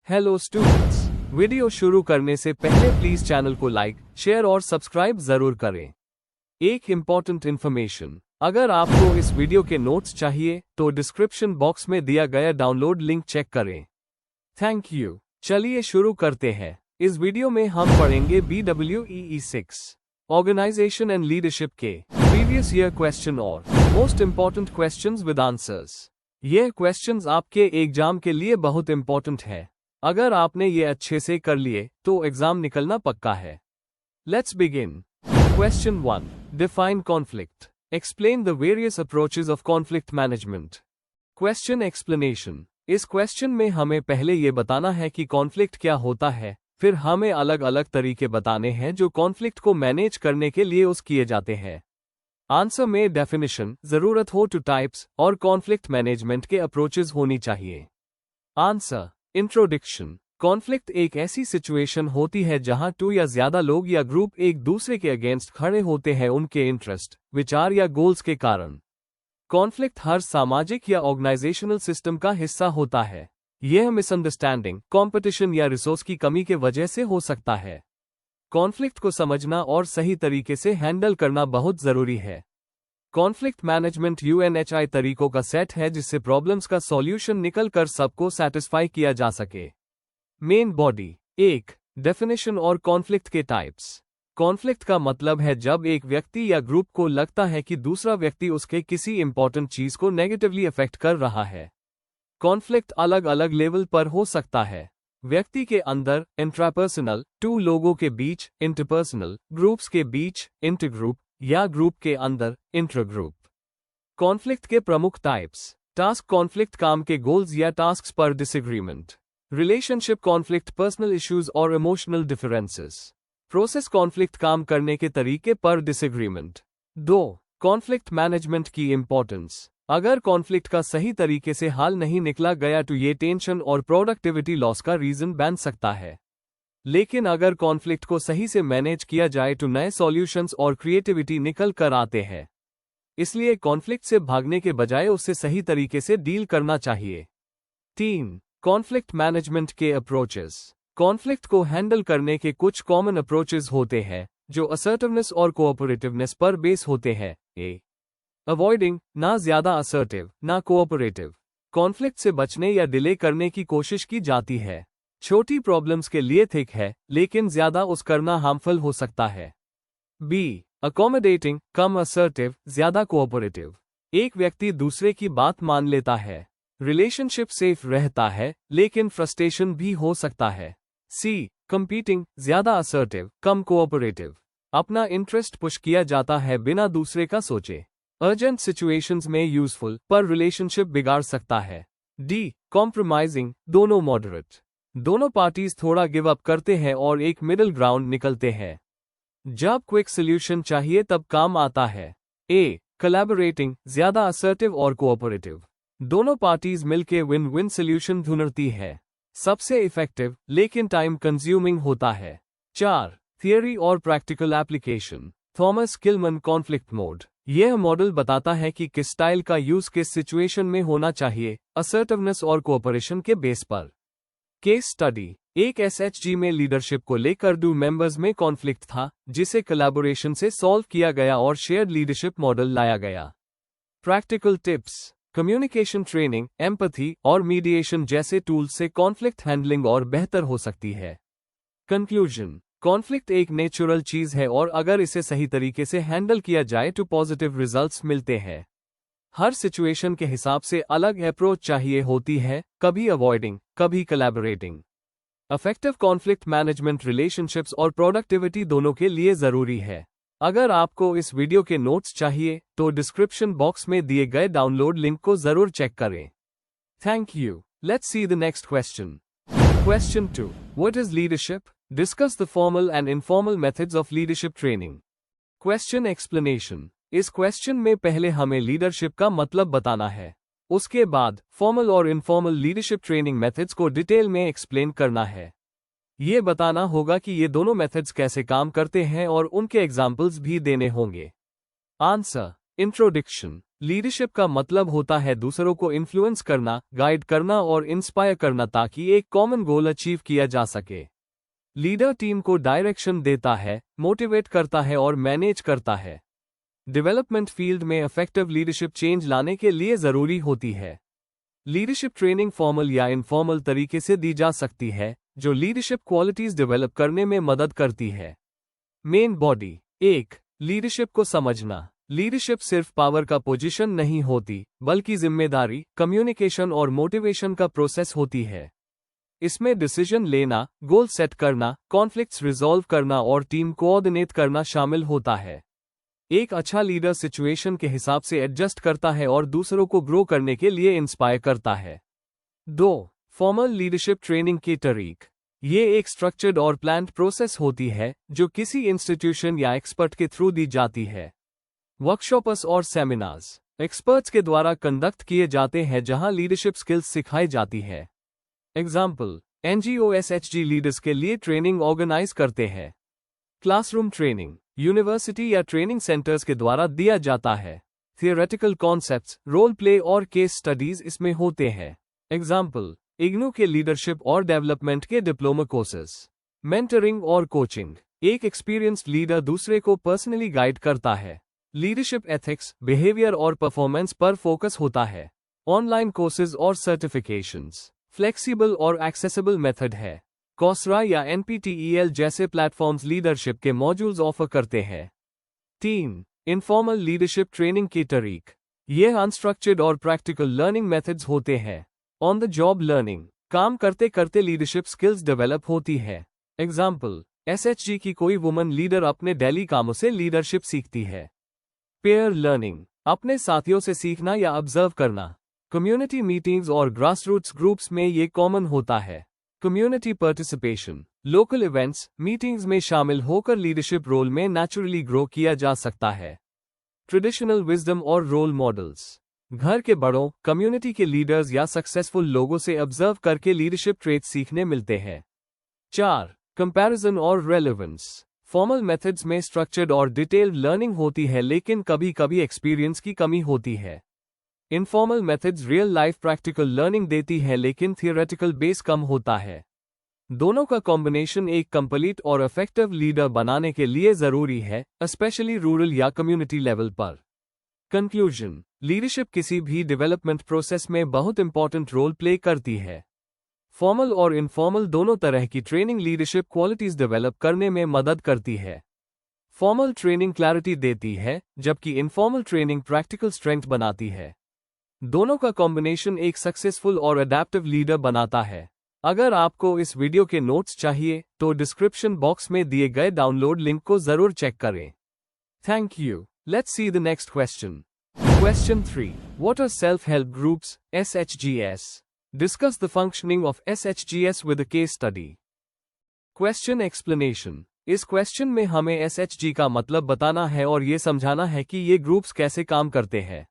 Hello students, video शुरू करने से पहले प्लीज चैनल को लाइक, शेयर और सब्सक्राइब जरूर करें। एक इम्पॉर्टेंट इन्फॉर्मेशन, अगर आपको इस वीडियो के नोट्स चाहिए तो डिस्क्रिप्शन बॉक्स में दिया गया डाउनलोड लिंक चेक करें। Thank you. चलिए शुरू करते हैं। इस वीडियो में हम पढ़ेंगे BWEE 6 ऑर्गेनाइजेशन एंड लीडरशिप के प्रीवियस ईयर क्वेश्चन और most important questions with answers. ये क्वेश्चंस आपके एग्जाम के लिए बहुत इंपॉर्टेंट है। अगर आपने ये अच्छे से कर लिए तो एग्जाम निकलना पक्का है। Let's begin. Question 1, define conflict. Explain the various approaches of conflict management. Question explanation. इस क्वेश्चन में हमें पहले ये बताना है कि कॉन्फ्लिक्ट क्या होता है, फिर हमें अलग अलग तरीके बताने हैं जो कॉन्फ्लिक्ट को मैनेज करने के लिए यूज किए जाते हैं। आंसर में डेफिनेशन, जरूरत हो टू टाइप्स और कॉन्फ्लिक्ट मैनेजमेंट के अप्रोचेस होनी चाहिए। आंसर। इंट्रोडक्शन। कॉन्फ्लिक्ट एक ऐसी सिचुएशन होती है जहां टू या ज्यादा लोग या ग्रुप एक दूसरे के अगेंस्ट खड़े होते हैं उनके इंटरेस्ट, विचार या गोल्स के कारण। कॉन्फ्लिक्ट हर सामाजिक या ऑर्गेनाइजेशनल सिस्टम का हिस्सा होता है। यह मिसअंडरस्टैंडिंग, कंपटीशन या रिसोर्स की कमी के वजह से हो सकता है। कॉन्फ्लिक्ट को समझना और सही तरीके से हैंडल करना बहुत जरूरी है। कॉन्फ्लिक्ट मैनेजमेंट UNHI तरीकों का सेट है जिससे प्रॉब्लम्स का सॉल्यूशन निकल कर सबको सेटिस्फाई किया जा सके। Main body. 1. डेफिनेशन और कॉन्फ्लिक्ट के टाइप्स। कॉन्फ्लिक्ट का मतलब है जब एक व्यक्ति या ग्रुप को लगता है कि दूसरा व्यक्ति उसके किसी इंपॉर्टेंट चीज को नेगेटिवली अफेक्ट कर रहा है। कॉन्फ्लिक्ट अलग अलग लेवल पर हो सकता है। व्यक्ति के अंदर इंट्रापर्सनल, 2 लोगों के बीच इंटरपर्सनल, ग्रुप्स के बीच इंटरग्रुप या ग्रुप के अंदर इंट्राग्रुप। कॉन्फ्लिक्ट के प्रमुख टाइप्स। टास्क कॉन्फ्लिक्ट, काम के गोल्स या टास्क्स पर disagreement. Relationship conflict, personal issues और इमोशनल डिफरेंसेस। प्रोसेस कॉन्फ्लिक्ट, काम करने के तरीके पर डिसएग्रीमेंट। 2. कॉन्फ्लिक्ट मैनेजमेंट की इंपॉर्टेंस। अगर कॉन्फ्लिक्ट का सही तरीके से हल नहीं निकला गया तो ये टेंशन और प्रोडक्टिविटी लॉस का रीजन बन सकता है। लेकिन अगर कॉन्फ्लिक्ट को सही से मैनेज किया जाए तो नए सॉल्यूशंस और क्रिएटिविटी निकल कर आते हैं। इसलिए कॉन्फ्लिक्ट से भागने के बजाय उससे सही तरीके से डील करना चाहिए। 3. कॉन्फ्लिक्ट मैनेजमेंट के अप्रोचेस। कॉन्फ्लिक्ट को हैंडल करने के कुछ कॉमन अप्रोचेस होते हैं जो असर्टिवनेस और कोऑपरेटिवनेस पर बेस होते हैं। अवॉइडिंग, ना ज्यादा असर्टिव ना कोऑपरेटिव। कॉन्फ्लिक्ट से बचने या डिले करने की कोशिश की जाती है। छोटी प्रॉब्लम्स के लिए थिक है लेकिन ज्यादा उस करना हार्मफुल हो सकता है। B. अकोमोडेटिंग, कम असर्टिव ज्यादा कोऑपरेटिव। एक व्यक्ति दूसरे की बात मान लेता है। रिलेशनशिप सेफ रहता है लेकिन फ्रस्ट्रेशन भी हो सकता है। C. कंपीटिंग, ज्यादा असर्टिव कम कोऑपरेटिव। अपना इंटरेस्ट पुश किया जाता है बिना दूसरे का सोचे। अर्जेंट सिचुएशंस में यूजफुल पर रिलेशनशिप बिगाड़ सकता है। D. कॉम्प्रोमाइजिंग, दोनों मॉडरेट। दोनों पार्टीज थोड़ा गिव अप करते हैं और एक मिडिल ग्राउंड निकलते हैं। जब क्विक सोल्यूशन चाहिए तब काम आता है। A. कोलैबोरेटिंग, ज्यादा असर्टिव और कोऑपरेटिव। दोनों पार्टीज मिलके विन विन सोल्यूशन ढूंढती है। सबसे इफेक्टिव लेकिन टाइम कंज्यूमिंग होता है। 4. थियरी और practical application. Thomas Kilmann conflict mode. यह मॉडल बताता है कि किस स्टाइल का यूज किस सिचुएशन में होना चाहिए, असर्टिवनेस और कोऑपरेशन के बेस पर। Case study. एक SHG में लीडरशिप को लेकर 2 मेंबर्स में कॉन्फ्लिक्ट था जिसे कोलैबोरेशन से सॉल्व किया गया और शेयर्ड लीडरशिप मॉडल लाया गया। Practical tips. Communication training, empathy और मीडिएशन जैसे टूल्स से कॉन्फ्लिक्ट हैंडलिंग और बेहतर हो सकती है। कंक्लूजन। कॉन्फ्लिक्ट एक नेचुरल चीज है और अगर इसे सही तरीके से हैंडल किया जाए तो पॉजिटिव रिजल्ट्स मिलते हैं। हर सिचुएशन के हिसाब से अलग अप्रोच चाहिए होती है, कभी अवॉइडिंग, कभी collaborating. Effective conflict management relationships और प्रोडक्टिविटी दोनों के लिए जरूरी है। अगर आपको इस वीडियो के नोट्स चाहिए तो डिस्क्रिप्शन बॉक्स में दिए गए डाउनलोड लिंक को जरूर चेक करें। Thank you. Let's see the next question. Question 2. What is leadership? Discuss the formal and informal methods of leadership training. Question explanation. इस क्वेश्चन में पहले हमें लीडरशिप का मतलब बताना है। उसके बाद फॉर्मल और इनफॉर्मल लीडरशिप ट्रेनिंग मेथड्स को डिटेल में एक्सप्लेन करना है। ये बताना होगा कि ये दोनों मेथड्स कैसे काम करते हैं और उनके एग्जाम्पल्स भी देने होंगे। आंसर। इंट्रोडक्शन। लीडरशिप का मतलब होता है दूसरों को इन्फ्लुएंस करना, गाइड करना और इंस्पायर करना ताकि एक कॉमन गोल अचीव किया जा सके। लीडर टीम को डायरेक्शन देता है, मोटिवेट करता है और मैनेज करता है। डेवलपमेंट फील्ड में इफेक्टिव लीडरशिप चेंज लाने के लिए जरूरी होती है। लीडरशिप ट्रेनिंग फॉर्मल या इनफॉर्मल तरीके से दी जा सकती है, जो लीडरशिप क्वालिटीज डेवलप करने में मदद करती है। Main body. 1. लीडरशिप को समझना। लीडरशिप सिर्फ पावर का पोजीशन नहीं होती, बल्कि जिम्मेदारी, कम्युनिकेशन और मोटिवेशन का प्रोसेस होती है। इसमें डिसीजन लेना, गोल सेट करना, कॉन्फ्लिक्ट्स रिजॉल्व करना और टीम कोऑर्डिनेट करना शामिल होता है। एक अच्छा लीडर सिचुएशन के हिसाब से एडजस्ट करता है और दूसरों को ग्रो करने के लिए इंस्पायर करता है। 2. फॉर्मल लीडरशिप ट्रेनिंग के तरीके। ये एक स्ट्रक्चर्ड और प्लान्ड प्रोसेस होती है जो किसी इंस्टीट्यूशन या एक्सपर्ट के थ्रू दी जाती है। वर्कशॉप्स और सेमिनार्स एक्सपर्ट्स के द्वारा कंडक्ट किए जाते हैं जहां लीडरशिप स्किल्स सिखाई जाती है। एग्जाम्पल, एनजीओ एसएचजी लीडर्स के लिए ट्रेनिंग ऑर्गेनाइज करते हैं। क्लासरूम ट्रेनिंग यूनिवर्सिटी या ट्रेनिंग सेंटर्स के द्वारा दिया जाता है। थियोरेटिकल कॉन्सेप्ट्स, रोल प्ले और केस स्टडीज इसमें होते हैं। एग्जाम्पल, इग्नू के लीडरशिप और डेवलपमेंट के डिप्लोमा कोर्सेस। मेंटरिंग और कोचिंग, एक एक्सपीरियंस्ड लीडर दूसरे को पर्सनली गाइड करता है। लीडरशिप एथिक्स, बिहेवियर और परफॉर्मेंस पर फोकस होता है। ऑनलाइन कोर्सेज और सर्टिफिकेशंस, फ्लेक्सिबल और एक्सेसिबल मेथड है। कोर्सेरा या एनपीटीईएल जैसे प्लेटफॉर्म्स लीडरशिप के मॉड्यूल्स ऑफर करते हैं। 3. इनफॉर्मल लीडरशिप ट्रेनिंग के तरीके। ये अनस्ट्रक्चर्ड और प्रैक्टिकल लर्निंग मेथड्स होते हैं। ऑन द जॉब लर्निंग, काम करते करते लीडरशिप स्किल्स डेवलप होती है। एग्जाम्पल, एसएचजी की कोई वुमन लीडर अपने डेली कामों से लीडरशिप सीखती है। पेयर लर्निंग, अपने साथियों से सीखना या ऑब्जर्व करना। कम्युनिटी मीटिंग्स और ग्रासरूट्स ग्रुप्स में ये कॉमन होता है। Community participation, local events, meetings में शामिल होकर लीडरशिप रोल में नेचुरली ग्रो किया जा सकता है। ट्रेडिशनल विजडम और रोल मॉडल्स, घर के बड़ों, कम्युनिटी के लीडर्स या सक्सेसफुल लोगों से ऑब्जर्व करके लीडरशिप ट्रेट्स सीखने मिलते हैं। 4. कंपैरिजन और रेलेवेंस, फॉर्मल मेथड्स में स्ट्रक्चर्ड और डिटेल्ड लर्निंग होती है लेकिन कभी कभी एक्सपीरियंस की कमी होती है। Informal methods real life practical learning देती है लेकिन थियोरेटिकल बेस कम होता है। दोनों का कॉम्बिनेशन एक कंप्लीट और इफेक्टिव लीडर बनाने के लिए जरूरी है, स्पेशली रूरल या कम्युनिटी लेवल पर। कंक्लूजन, लीडरशिप किसी भी डेवलपमेंट प्रोसेस में बहुत इंपॉर्टेंट रोल प्ले करती है। फॉर्मल और इनफॉर्मल दोनों तरह की ट्रेनिंग लीडरशिप क्वालिटीज डेवलप करने में मदद करती है। फॉर्मल ट्रेनिंग क्लैरिटी देती है, जबकि इनफॉर्मल ट्रेनिंग प्रैक्टिकल स्ट्रेंथ बनाती है। दोनों का कॉम्बिनेशन एक सक्सेसफुल और अडैप्टिव लीडर बनाता है। अगर आपको इस वीडियो के नोट्स चाहिए तो डिस्क्रिप्शन बॉक्स में दिए गए डाउनलोड लिंक को जरूर चेक करें। Thank you. Let's see the next question. Question 3. What are self-help groups, SHGS? Discuss the functioning of SHGS with a case study. Question explanation. इस क्वेश्चन में हमें SHG का मतलब बताना है और ये समझाना है कि ये ग्रुप्स कैसे काम करते हैं।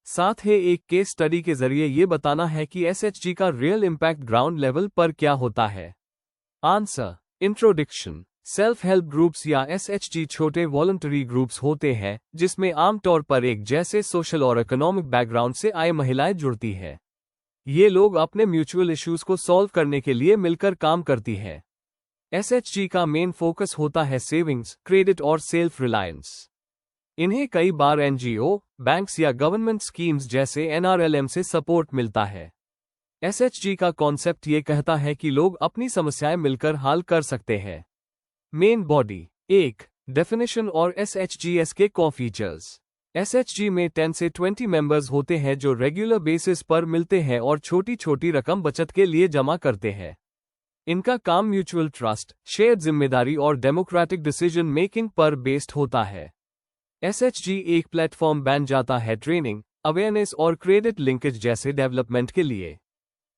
साथ ही एक केस स्टडी के जरिए ये बताना है कि SHG का रियल इम्पैक्ट ग्राउंड लेवल पर क्या होता है। Answer. Introduction. Self help groups या SHG छोटे वॉलंटरी ग्रुप्स होते हैं जिसमें आमतौर पर एक जैसे सोशल और इकोनॉमिक बैकग्राउंड से आए महिलाएं जुड़ती हैं। ये लोग अपने म्यूचुअल इश्यूज को सॉल्व करने के लिए मिलकर काम करती हैं। SHG का मेन फोकस होता है सेविंग्स, क्रेडिट और सेल्फ रिलायंस। इन्हें कई बार NGO, बैंक्स या गवर्नमेंट स्कीम्स जैसे NRLM से सपोर्ट मिलता है। SHG का कॉन्सेप्ट ये कहता है कि लोग अपनी समस्याएं मिलकर हल कर सकते हैं। Main body. 1. डेफिनेशन और SHGS के को फीचर्स। SHG में 10 से 20 मेंबर्स होते हैं जो रेगुलर बेसिस पर मिलते हैं और छोटी छोटी रकम बचत के लिए जमा करते हैं। इनका काम म्यूचुअल ट्रस्ट, शेयर्ड जिम्मेदारी और डेमोक्रेटिक डिसीजन मेकिंग पर बेस्ड होता है। SHG एक प्लेटफॉर्म बन जाता है ट्रेनिंग, अवेयरनेस और क्रेडिट लिंकेज जैसे डेवलपमेंट के लिए।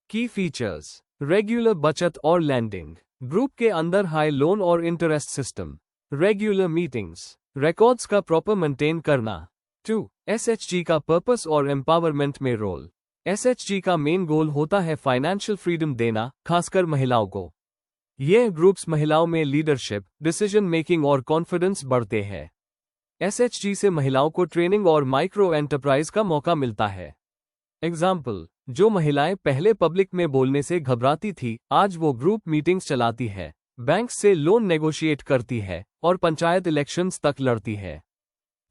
की फीचर्स। रेगुलर बचत और लैंडिंग। ग्रुप के अंदर हाई लोन और interest system. Regular meetings. Records का प्रॉपर मेंटेन करना। 2. SHG का पर्पस और एम्पावरमेंट में रोल। SHG का मेन गोल होता है फाइनेंशियल फ्रीडम देना, खासकर महिलाओं को। ये ग्रुप्स महिलाओं में लीडरशिप, डिसीजन मेकिंग और कॉन्फिडेंस बढ़ते हैं। SHG से महिलाओं को ट्रेनिंग और माइक्रो एंटरप्राइज का मौका मिलता है। एग्जाम्पल, जो महिलाएं पहले पब्लिक में बोलने से घबराती थी, आज वो ग्रुप मीटिंग्स चलाती है, बैंक से लोन नेगोशिएट करती है और पंचायत इलेक्शंस तक लड़ती है।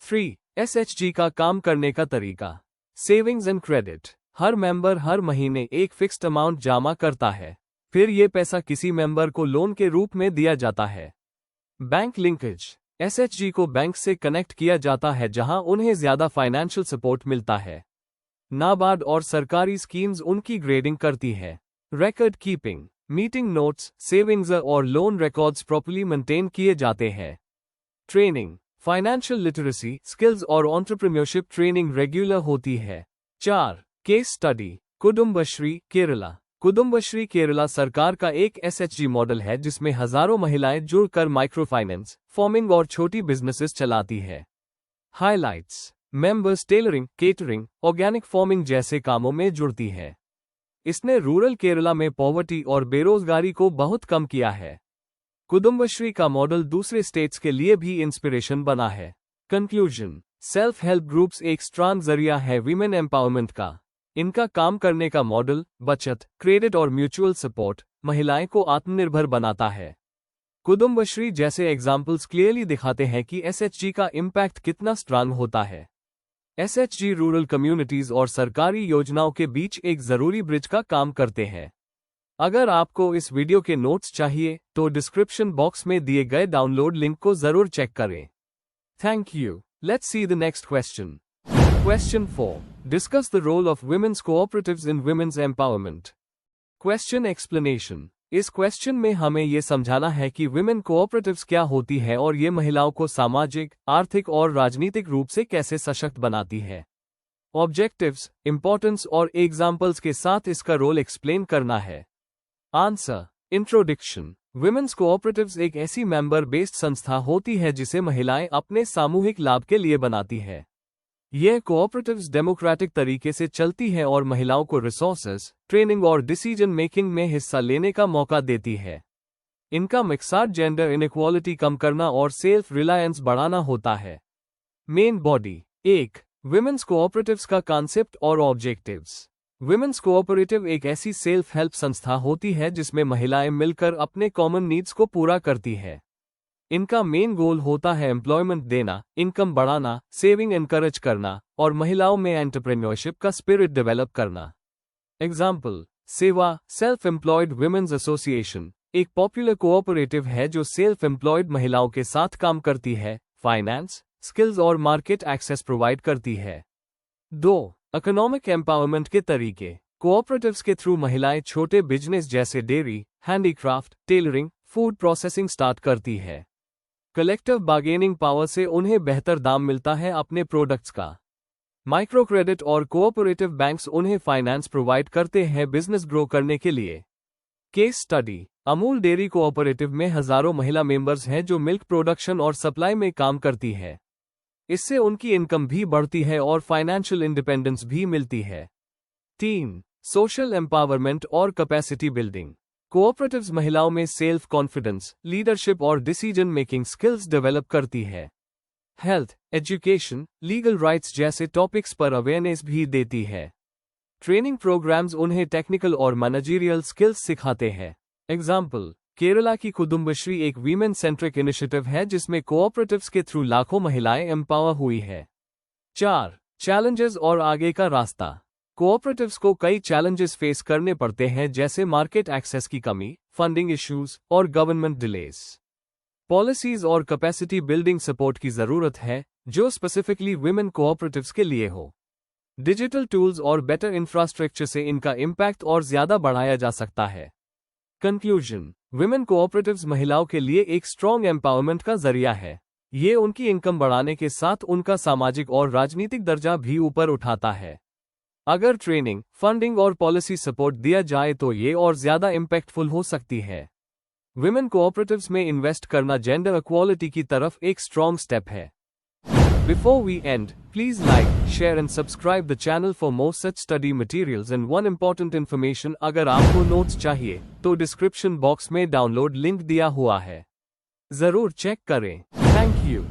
3. SHG का काम करने का तरीका। Savings and credit. हर मेंबर हर महीने एक फिक्स्ड अमाउंट जमा करता है, फिर ये पैसा किसी मेंबर को लोन के रूप में दिया जाता है। Bank linkage. SHG को बैंक से कनेक्ट किया जाता है जहां उन्हें ज्यादा फाइनेंशियल सपोर्ट मिलता है। नाबार्ड और सरकारी स्कीम्स उनकी ग्रेडिंग करती है। Record keeping. Meeting notes, savings और लोन रिकॉर्ड्स प्रॉपर्ली मेंटेन किए जाते हैं। ट्रेनिंग। फाइनेंशियल लिटरेसी, स्किल्स और एंटरप्रेन्योरशिप ट्रेनिंग रेगुलर होती है। 4. Case study. कुदुम्बश्री, केरला। कुदुम्बश्री केरला सरकार का एक SHG मॉडल है जिसमें हजारों महिलाएं जुड़कर माइक्रो फाइनेंस, फार्मिंग और छोटी बिजनेसेस चलाती है। Highlights. Members tailoring, catering, organic farming जैसे कामों में जुड़ती है। इसने रूरल केरला में पॉवर्टी और बेरोजगारी को बहुत कम किया है। कुदुम्बश्री का मॉडल दूसरे स्टेट्स के लिए भी इंस्पिरेशन बना है। कंक्लूजन। सेल्फ हेल्प ग्रुप्स एक स्ट्रांग जरिया है विमेन एम्पावरमेंट का। इनका काम करने का मॉडल, बचत, क्रेडिट और म्यूचुअल सपोर्ट महिलाएं को आत्मनिर्भर बनाता है। कुदुम्बश्री जैसे एग्जाम्पल्स क्लियरली दिखाते हैं कि SHG का इम्पैक्ट कितना स्ट्रांग होता है। SHG रूरल कम्युनिटीज और सरकारी योजनाओं के बीच एक जरूरी ब्रिज का काम करते हैं। अगर आपको इस वीडियो के नोट्स चाहिए तो डिस्क्रिप्शन बॉक्स में दिए गए डाउनलोड लिंक को जरूर चेक करें। Thank you. Let's see the next question. Question 4. Discuss the role of women's cooperatives in women's empowerment. Question explanation. इस क्वेश्चन में हमें ये समझाना है कि women cooperatives क्या होती है और ये महिलाओं को सामाजिक, आर्थिक और राजनीतिक रूप से कैसे सशक्त बनाती है। Objectives, importance और एग्जाम्पल्स के साथ इसका रोल एक्सप्लेन करना है। आंसर। इंट्रोडक्शन। Women's cooperatives एक ऐसी मेंबर बेस्ड संस्था होती है जिसे महिलाएं अपने सामूहिक लाभ के लिए बनाती है। यह कोऑपरेटिव्स डेमोक्रेटिक तरीके से चलती है और महिलाओं को रिसोर्सेज, ट्रेनिंग और डिसीजन मेकिंग में हिस्सा लेने का मौका देती है। इनका मकसद जेंडर इनइक्वालिटी कम करना और सेल्फ रिलायंस बढ़ाना होता है। Main body. 1. विमेंस कोऑपरेटिव्स का कॉन्सेप्ट और ऑब्जेक्टिव्स। विमेंस कोऑपरेटिव एक ऐसी सेल्फ हेल्प संस्था होती है जिसमें महिलाएं मिलकर अपने कॉमन नीड्स को पूरा करती है। इनका मेन गोल होता है एम्प्लॉयमेंट देना, इनकम बढ़ाना, सेविंग एनकरेज करना और महिलाओं में एंटरप्रेन्योरशिप का स्पिरिट डेवलप करना। एग्जाम्पल, सेवा, सेल्फ एम्प्लॉयड विमेंस एसोसिएशन एक पॉपुलर कोऑपरेटिव है जो सेल्फ एम्प्लॉयड महिलाओं के साथ काम करती है, फाइनेंस, स्किल्स और मार्केट एक्सेस प्रोवाइड करती है। 2. इकोनॉमिक एम्पावरमेंट के तरीके। कोऑपरेटिव्स के थ्रू महिलाएं छोटे बिजनेस जैसे dairy, handicraft, tailoring, food processing start करती है। कलेक्टिव बार्गेनिंग पावर से उन्हें बेहतर दाम मिलता है अपने प्रोडक्ट्स का। माइक्रो क्रेडिट और कोऑपरेटिव बैंक्स उन्हें फाइनेंस प्रोवाइड करते हैं बिजनेस ग्रो करने के लिए। Case study. Amul dairy cooperative में हजारों महिला मेंबर्स हैं जो मिल्क प्रोडक्शन और सप्लाई में काम करती है। इससे उनकी इनकम भी बढ़ती है और फाइनेंशियल इंडिपेंडेंस भी मिलती है। 3. सोशल एम्पावरमेंट और कैपेसिटी बिल्डिंग। कोऑपरेटिव्स महिलाओं में सेल्फ कॉन्फिडेंस, लीडरशिप और डिसीजन मेकिंग स्किल्स डेवलप करती है। हेल्थ, एजुकेशन, लीगल राइट्स जैसे टॉपिक्स पर अवेयरनेस भी देती है। ट्रेनिंग प्रोग्राम्स उन्हें टेक्निकल और मैनेजरियल स्किल्स सिखाते हैं। एग्जाम्पल, केरला की कुदुम्बश्री एक वीमेन सेंट्रिक इनिशिएटिव है जिसमें कोऑपरेटिव्स के थ्रू लाखों महिलाएं एम्पावर हुई है। 4. चैलेंजेस और आगे का रास्ता। कोऑपरेटिव्स को कई चैलेंजेस फेस करने पड़ते हैं जैसे मार्केट एक्सेस की कमी, फंडिंग इश्यूज और गवर्नमेंट डिलेज। पॉलिसीज और कैपेसिटी बिल्डिंग सपोर्ट की जरूरत है जो स्पेसिफिकली विमेन कोऑपरेटिव्स के लिए हो। डिजिटल टूल्स और बेटर इंफ्रास्ट्रक्चर से इनका इम्पैक्ट और ज्यादा बढ़ाया जा सकता है। कंक्लूजन। विमेन कोऑपरेटिव्स महिलाओं के लिए एक स्ट्रॉन्ग एम्पावरमेंट का जरिया है। ये उनकी इनकम बढ़ाने के साथ उनका सामाजिक और राजनीतिक दर्जा भी ऊपर उठाता है। अगर ट्रेनिंग, फंडिंग और पॉलिसी सपोर्ट दिया जाए तो ये और ज्यादा इम्पैक्टफुल हो सकती है। विमेन कोऑपरेटिव्स में इन्वेस्ट करना जेंडर इक्वालिटी की तरफ एक स्ट्रॉन्ग स्टेप है। Before we end, please like, share and subscribe the channel for more such study materials and one important information अगर आपको नोट्स चाहिए तो डिस्क्रिप्शन बॉक्स में डाउनलोड लिंक दिया हुआ है, जरूर चेक करें। Thank you.